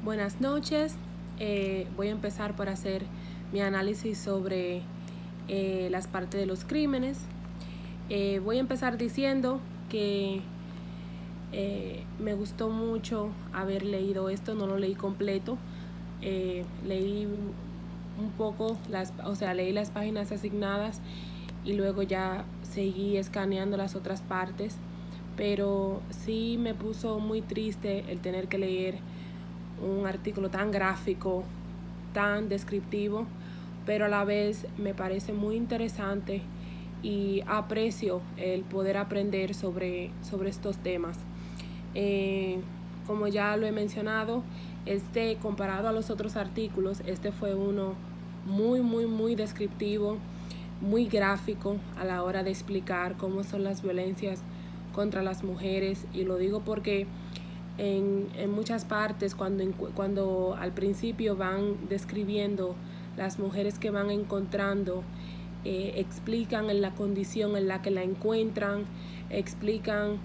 Buenas noches. Voy a empezar por hacer mi análisis sobre las partes de los crímenes. Voy a empezar diciendo que me gustó mucho haber leído esto, no lo leí completo. Leí un poco, leí las páginas asignadas y luego ya seguí escaneando las otras partes, pero sí me puso muy triste el tener que leer un artículo tan gráfico, tan descriptivo, pero a la vez me parece muy interesante y aprecio el poder aprender sobre estos temas. Como ya lo he mencionado, comparado a los otros artículos, este fue uno muy descriptivo, muy gráfico a la hora de explicar cómo son las violencias contra las mujeres, y lo digo porque en muchas partes cuando al principio van describiendo las mujeres que van encontrando, explican en la condición en la que la encuentran, explican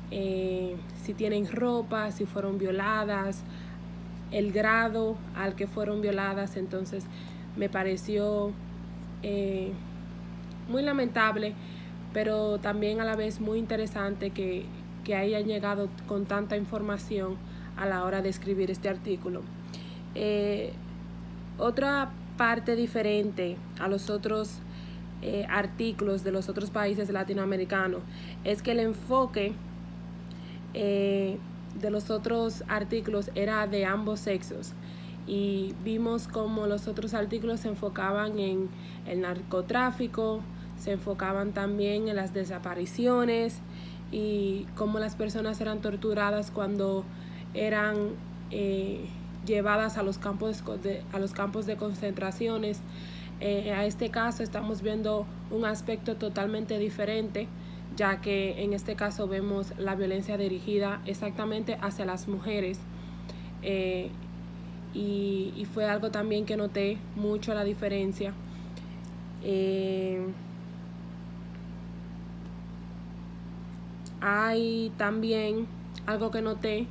si tienen ropa, si fueron violadas, el grado al que fueron violadas. Entonces me pareció muy lamentable, pero también a la vez muy interesante que hayan llegado con tanta información a la hora de escribir este artículo. Otra parte diferente a los otros artículos de los otros países latinoamericanos es que el enfoque de los otros artículos era de ambos sexos, y vimos como los otros artículos se enfocaban en el narcotráfico, se enfocaban también en las desapariciones y cómo las personas eran torturadas cuando eran llevadas a los campos de concentraciones. A este caso estamos viendo un aspecto totalmente diferente, ya que en este caso vemos la violencia dirigida exactamente hacia las mujeres, y fue algo también que noté mucho la diferencia. Hay también algo que noté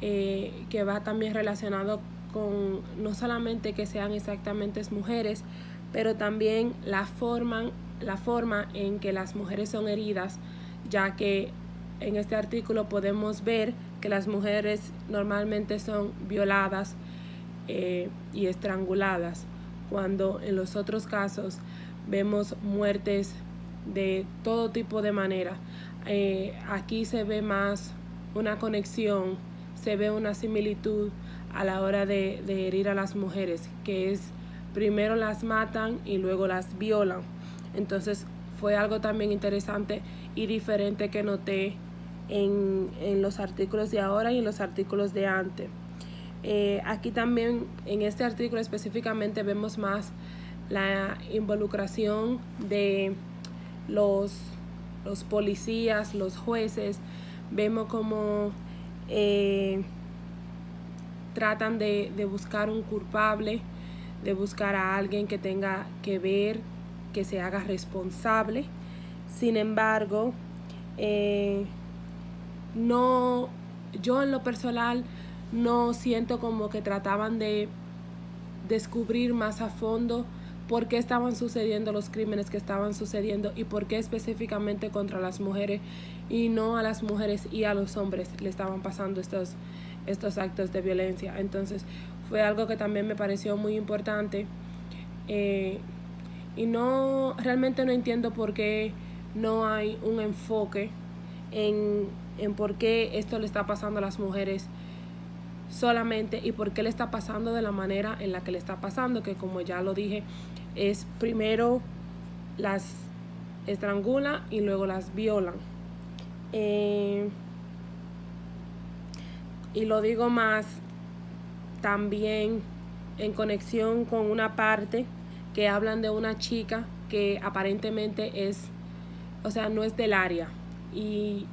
que va también relacionado con no solamente que sean exactamente mujeres, pero también la forma en que las mujeres son heridas, ya que en este artículo podemos ver que las mujeres normalmente son violadas y estranguladas, cuando en los otros casos vemos muertes de todo tipo de manera. Aquí se ve más una conexión, se ve una similitud a la hora de herir a las mujeres, que es primero las matan y luego las violan. Entonces fue algo también interesante y diferente que noté en los artículos de ahora y en los artículos de antes. Aquí también en este artículo específicamente vemos más la involucración de los policías, los jueces. Vemos cómo tratan de buscar un culpable, de buscar a alguien que tenga que ver, que se haga responsable. Sin embargo, yo en lo personal no siento como que trataban de descubrir más a fondo por qué estaban sucediendo los crímenes que estaban sucediendo y por qué específicamente contra las mujeres y no a las mujeres y a los hombres le estaban pasando estos actos de violencia. Entonces fue algo que también me pareció muy importante, y realmente no entiendo por qué no hay un enfoque en por qué esto le está pasando a las mujeres solamente y por qué le está pasando de la manera en la que le está pasando, que como ya lo dije, es primero las estrangula y luego las violan. Y lo digo más también en conexión con una parte que hablan de una chica que aparentemente no es del área, y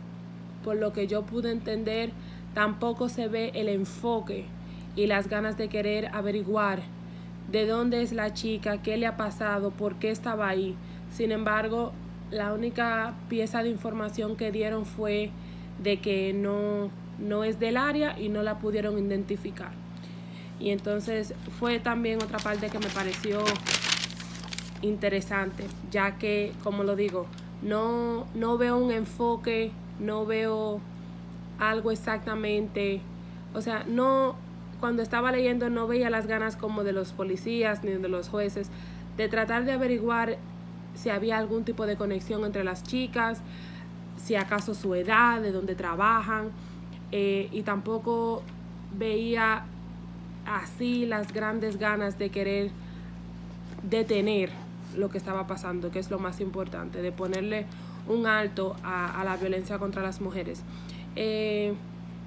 por lo que yo pude entender tampoco se ve el enfoque y las ganas de querer averiguar de dónde es la chica, qué le ha pasado, por qué estaba ahí. Sin embargo, la única pieza de información que dieron fue de que no es del área y no la pudieron identificar. Y entonces fue también otra parte que me pareció interesante, ya que, como lo digo, no veo un enfoque, no veo algo exactamente, o sea, cuando estaba leyendo no veía las ganas como de los policías ni de los jueces de tratar de averiguar si había algún tipo de conexión entre las chicas, si acaso su edad, de dónde trabajan, y tampoco veía así las grandes ganas de querer detener lo que estaba pasando, que es lo más importante, de ponerle un alto a la violencia contra las mujeres.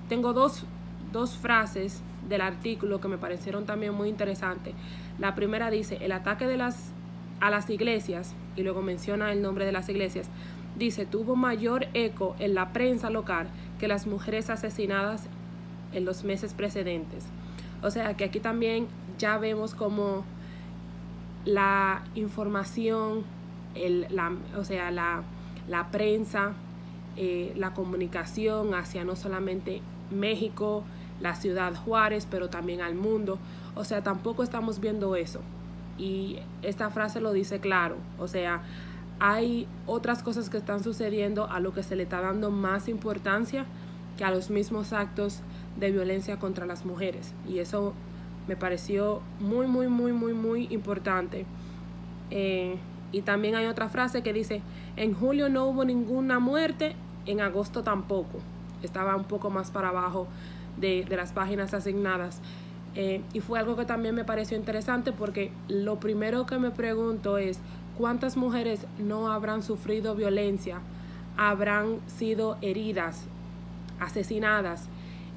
Tengo dos frases del artículo que me parecieron también muy interesantes. La primera dice: el ataque a las iglesias, y luego menciona el nombre de las iglesias, dice: tuvo mayor eco en la prensa local que las mujeres asesinadas en los meses precedentes. O sea que aquí también ya vemos como la información, la prensa, la comunicación hacia no solamente México, la ciudad Juárez, pero también al mundo. O sea, tampoco estamos viendo eso. Y esta frase lo dice claro. O sea, hay otras cosas que están sucediendo a lo que se le está dando más importancia que a los mismos actos de violencia contra las mujeres. Y eso me pareció muy, muy, muy, muy, muy importante. Y también hay otra frase que dice: en julio no hubo ninguna muerte, en agosto tampoco. Estaba un poco más para abajo de las páginas asignadas. Y fue algo que también me pareció interesante, porque lo primero que me pregunto es: ¿cuántas mujeres no habrán sufrido violencia, habrán sido heridas, asesinadas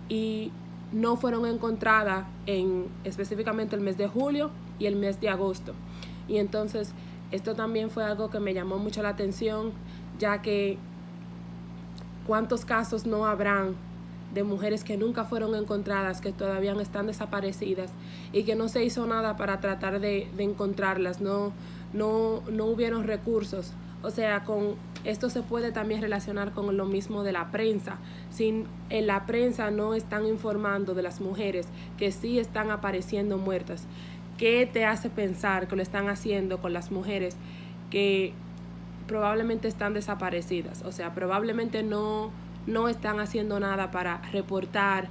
y no fueron encontradas en específicamente el mes de julio y el mes de agosto? Y entonces esto también fue algo que me llamó mucho la atención, ya que ¿cuántos casos no habrán de mujeres que nunca fueron encontradas, que todavía están desaparecidas y que no se hizo nada para tratar de encontrarlas? No hubieron recursos. O sea, con esto se puede también relacionar con lo mismo de la prensa. En la prensa no están informando de las mujeres que sí están apareciendo muertas. ¿Qué te hace pensar que lo están haciendo con las mujeres que probablemente están desaparecidas? O sea, probablemente no están haciendo nada para reportar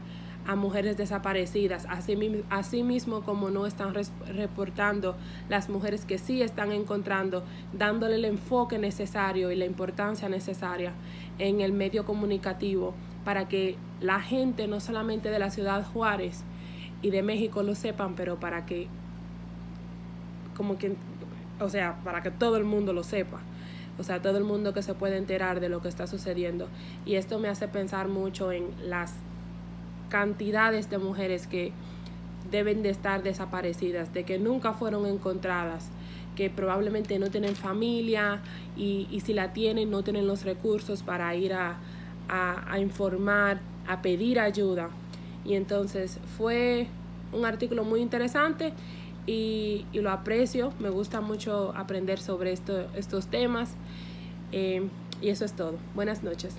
a mujeres desaparecidas, así mismo como no están reportando las mujeres que sí están encontrando, dándole el enfoque necesario y la importancia necesaria en el medio comunicativo para que la gente, no solamente de la ciudad Juárez y de México, lo sepan, pero para que para que todo el mundo lo sepa. O sea, todo el mundo que se puede enterar de lo que está sucediendo. Y esto me hace pensar mucho en las cantidades de mujeres que deben de estar desaparecidas, de que nunca fueron encontradas, que probablemente no tienen familia y si la tienen no tienen los recursos para ir a informar, a pedir ayuda. Y entonces fue un artículo muy interesante y lo aprecio. Me gusta mucho aprender sobre estos temas, y eso es todo. Buenas noches.